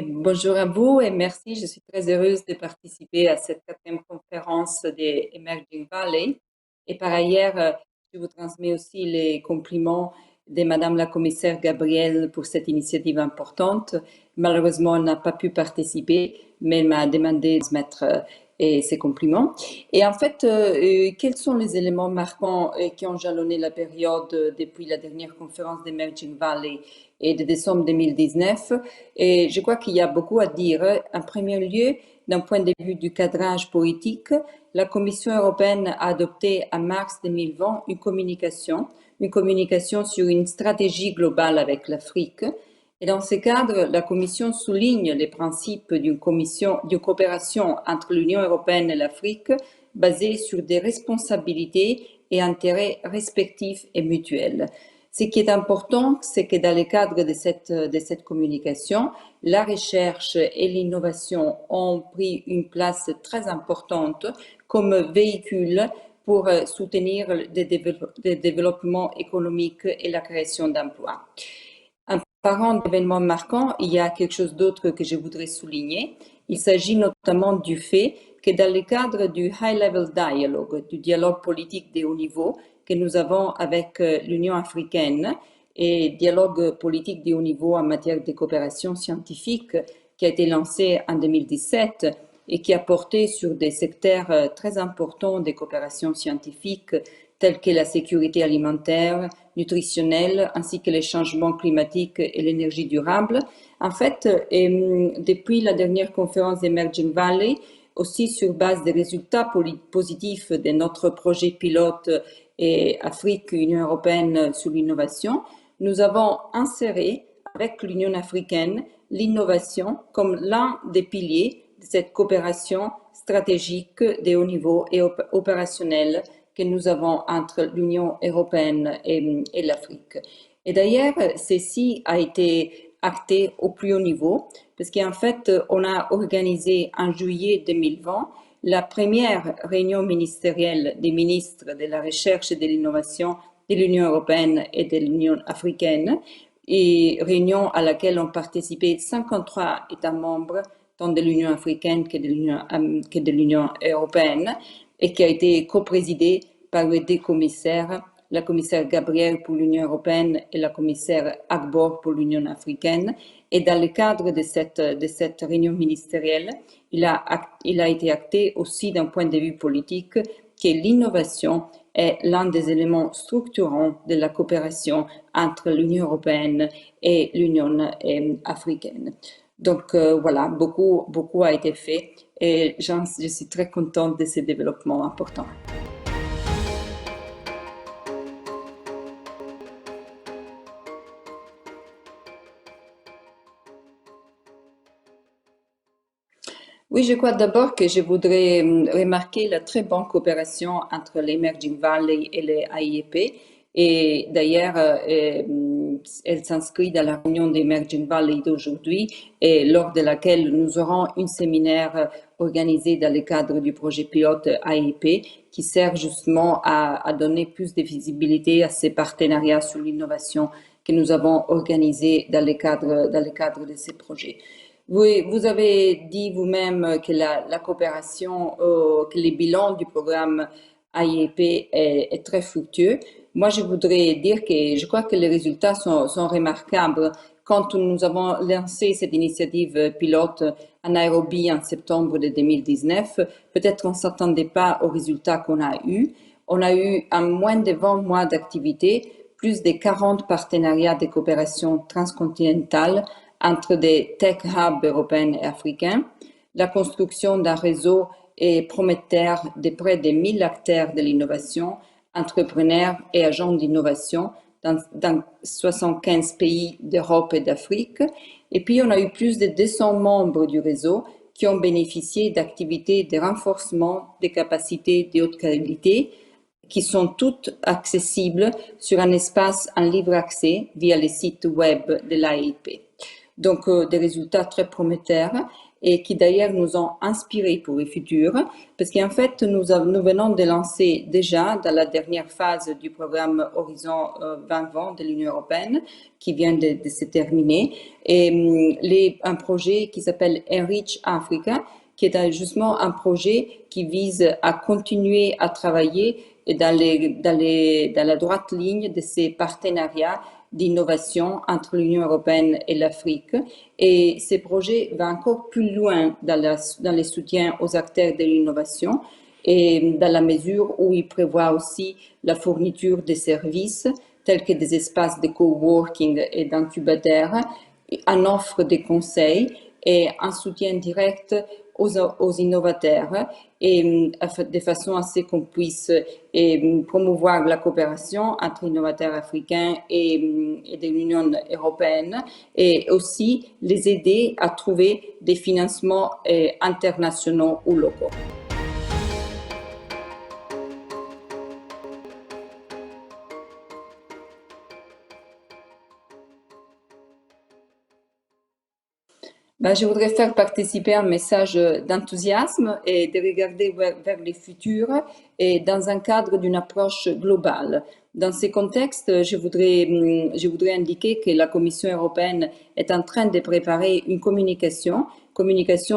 Bonjour à vous et merci. Je suis très heureuse de participer à cette quatrième conférence des Emerging Valley. Et par ailleurs, je vous transmets aussi les compliments de Madame la commissaire Gabrielle pour cette initiative importante. Malheureusement, elle n'a pas pu participer, mais elle m'a demandé de transmettre ses compliments. Et en fait, quels sont les éléments marquants qui ont jalonné la période depuis la dernière conférence d'Emerging Valley et de décembre 2019? Et je crois qu'il y a beaucoup à dire. En premier lieu, d'un point de vue du cadrage politique, la Commission européenne a adopté en mars 2020 une communication sur une stratégie globale avec l'Afrique. Et dans ce cadre, la Commission souligne les principes d'une coopération entre l'Union européenne et l'Afrique basée sur des responsabilités et intérêts respectifs et mutuels. Ce qui est important, c'est que dans le cadre de cette communication, la recherche et l'innovation ont pris une place très importante comme véhicule pour soutenir le développement économique et la création d'emplois. En parlant d'événements marquants, il y a quelque chose d'autre que je voudrais souligner. Il s'agit notamment du fait que dans le cadre du High Level Dialogue, du dialogue politique de haut niveau que nous avons avec l'Union africaine et dialogue politique de haut niveau en matière de coopération scientifique qui a été lancé en 2017 et qui a porté sur des secteurs très importants de coopération scientifique tels que la sécurité alimentaire, nutritionnelle, ainsi que les changements climatiques et l'énergie durable. En fait, depuis la dernière conférence d'Emerging Valley, aussi sur base des résultats positifs de notre projet pilote et Afrique-Union européenne sur l'innovation, nous avons inséré avec l'Union africaine l'innovation comme l'un des piliers de cette coopération stratégique de haut niveau et opérationnelle que nous avons entre l'Union européenne et l'Afrique. Et d'ailleurs, ceci a été acté au plus haut niveau, parce qu'en fait, on a organisé en juillet 2020 la première réunion ministérielle des ministres de la recherche et de l'innovation de l'Union européenne et de l'Union africaine, et réunion à laquelle ont participé 53 États membres, tant de l'Union africaine que de l'Union européenne, et qui a été coprésidée par les deux commissaires, la commissaire Gabriel pour l'Union européenne et la commissaire Agbor pour l'Union africaine. Et dans le cadre de cette réunion ministérielle, il a été acté aussi d'un point de vue politique que l'innovation est l'un des éléments structurants de la coopération entre l'Union européenne et l'Union africaine. Donc voilà, beaucoup a été fait et je suis très contente de ces développements importants. Oui, je crois d'abord que je voudrais remarquer la très bonne coopération entre l'Emerging Valley et les AIEP. Et d'ailleurs, elle s'inscrit dans la réunion d'Emerging Valley d'aujourd'hui, et lors de laquelle nous aurons un séminaire organisé dans le cadre du projet pilote AIEP, qui sert justement à donner plus de visibilité à ces partenariats sur l'innovation que nous avons organisés dans le cadre de ces projets. Vous avez dit vous-même que la coopération, que les bilans du programme AIEP est très fructueux. Moi, je voudrais dire que je crois que les résultats sont remarquables. Quand nous avons lancé cette initiative pilote à Nairobi en septembre de 2019, peut-être on ne s'attendait pas aux résultats qu'on a eus. On a eu, en moins de 20 mois d'activité, plus de 40 partenariats de coopération transcontinentale entre des tech hubs européens et africains, la construction d'un réseau est prometteur de près de 1000 acteurs de l'innovation, entrepreneurs et agents d'innovation dans 75 pays d'Europe et d'Afrique. Et puis, on a eu plus de 200 membres du réseau qui ont bénéficié d'activités de renforcement des capacités de haute qualité qui sont toutes accessibles sur un espace en libre accès via le site web de l'AIP. Donc, des résultats très prometteurs. et qui d'ailleurs nous ont inspirés pour le futur, parce qu'en fait, nous venons de lancer déjà dans la dernière phase du programme Horizon 2020 de l'Union européenne, qui vient de se terminer, et un projet qui s'appelle Enrich Africa, qui est justement un projet qui vise à continuer à travailler dans la droite ligne de ces partenariats d'innovation entre l'Union européenne et l'Afrique. Et ce projet va encore plus loin dans les soutiens aux acteurs de l'innovation et dans la mesure où il prévoit aussi la fourniture de services tels que des espaces de coworking et d'incubateurs, une offre de conseils et un soutien direct aux innovateurs et de façon à ce qu'on puisse promouvoir la coopération entre innovateurs africains et de l'Union européenne et aussi les aider à trouver des financements internationaux ou locaux. Ben, je voudrais faire participer un message d'enthousiasme et de regarder vers le futur et dans un cadre d'une approche globale. Dans ce contexte, je voudrais indiquer que la Commission européenne est en train de préparer une communication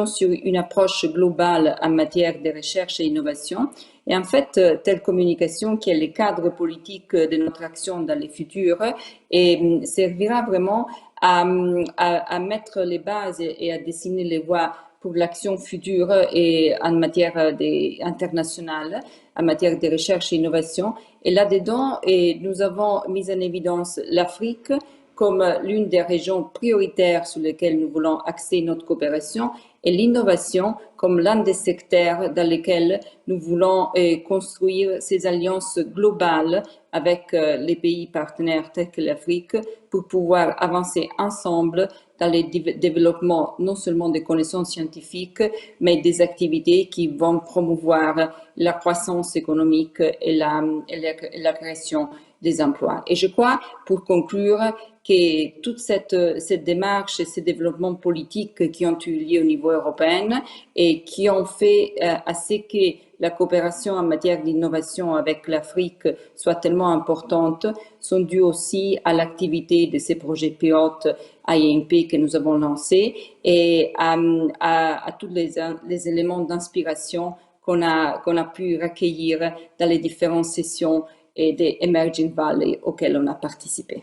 sur une approche globale en matière de recherche et innovation. Et en fait, telle communication qui est le cadre politique de notre action dans le futur et servira vraiment à mettre les bases et à dessiner les voies pour l'action future et en matière internationale, en matière de recherche et innovation. Et là-dedans, nous avons mis en évidence l'Afrique comme l'une des régions prioritaires sur lesquelles nous voulons axer notre coopération et l'innovation comme l'un des secteurs dans lesquels nous voulons construire ces alliances globales avec les pays partenaires tels que l'Afrique pour pouvoir avancer ensemble dans le développement non seulement des connaissances scientifiques, mais des activités qui vont promouvoir la croissance économique et la création des emplois. Et je crois, pour conclure, que toute cette démarche et ces développements politiques qui ont eu lieu au niveau européen et qui ont fait à ce que la coopération en matière d'innovation avec l'Afrique soit tellement importante sont dus aussi à l'activité de ces projets pilotes INP que nous avons lancés et à tous les éléments d'inspiration qu'on a pu recueillir dans les différentes sessions et des Emerging Valley auxquelles on a participé.